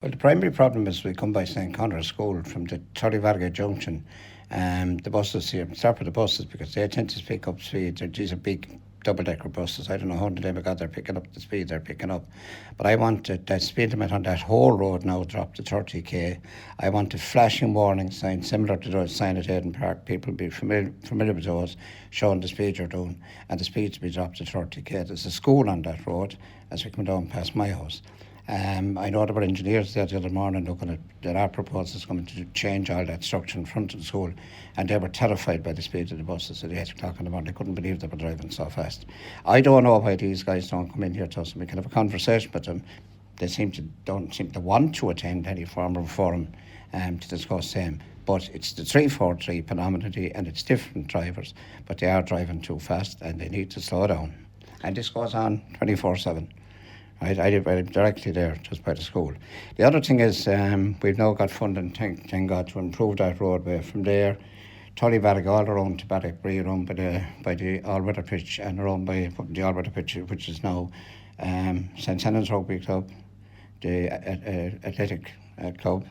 Well, the primary problem is we come by St. Conaire School from the Tullvarraga Junction. The buses here, start with the buses because they tend to pick up speed. These are big double-decker buses. I don't know how many they got, they're picking up the speed they're picking up. But I want that speed limit on that whole road now dropped to 30k. I want a flashing warning sign similar to those sign at Eden Park. People be familiar with those, showing the speed you're doing, and the speed to be dropped to 30k. There's a school on that road as we come down past my house. I know there were engineers there the other morning looking at there are proposals coming to change all that structure in front of the school, and they were terrified by the speed of the buses at 8 o'clock in the morning. They couldn't believe they were driving so fast. I don't know why these guys don't come in here to us and we can have a conversation with them. They don't seem to want to attend any form of forum to discuss them. But it's the 343 predominantly, and it's different drivers, but they are driving too fast and they need to slow down. And this goes on 24/7. I live directly there, just by the school. The other thing is we've now got funding, thank God, to improve that roadway from there, Tullvarraga all around to Barrackbury, around by the all-weather pitch, and around by the all-weather pitch, which is now St. Shannon's Rugby Club, the Athletic Club,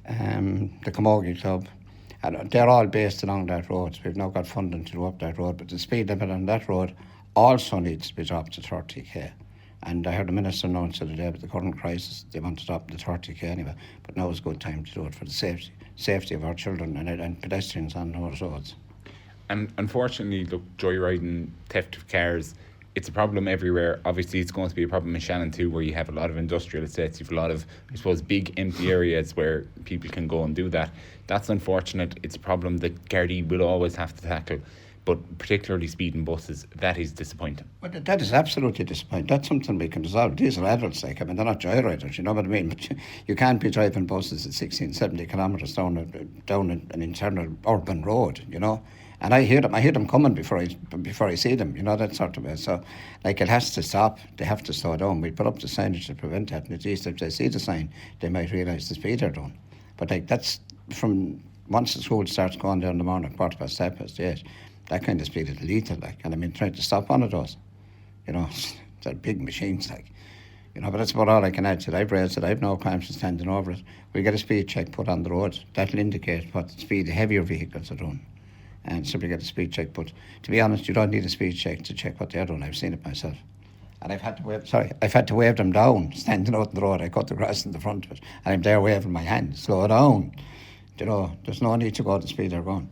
the Camogie Club, and they're all based along that road. So we've now got funding to do up that road, but the speed limit on that road also needs to be dropped to 30k. And I heard the Minister announce the other day with the current crisis, they want to drop the 30k anyway, but now is a good time to do it for the safety of our children and pedestrians on those roads. And unfortunately, look, joyriding, theft of cars, it's a problem everywhere. Obviously, it's going to be a problem in Shannon too, where you have a lot of industrial estates, you have a lot of, I suppose, big empty areas where people can go and do that. That's unfortunate. It's a problem that Gardaí will always have to tackle. But particularly speeding buses, that is disappointing. Well, that is absolutely disappointing. That's something we can resolve. These are adults, they're not joyriders, you know what I mean? But you can't be driving buses at 16, 70 kilometres down an internal urban road, you know. And I hear them coming before I see them, you know, that sort of way. So, it has to stop. They have to slow down. We put up the signage to prevent that. And at least if they see the sign, they might realise the speed they're doing. But that's from once the school starts going down in the morning, 8:15, that kind of speed is lethal, and I mean, trying to stop one of those, you know, they're big machines, you know, but that's about all I can add to it. I've raised it, I've no crimes standing over it. We get a speed check put on the road. That'll indicate what the speed the heavier vehicles are doing, and simply get a speed check. But to be honest, you don't need a speed check to check what they're doing. I've seen it myself. And I've had to wave them down, standing out on the road. I cut the grass in the front of it, and I'm there waving my hand, slow down. You know, there's no need to go at the speed they're going.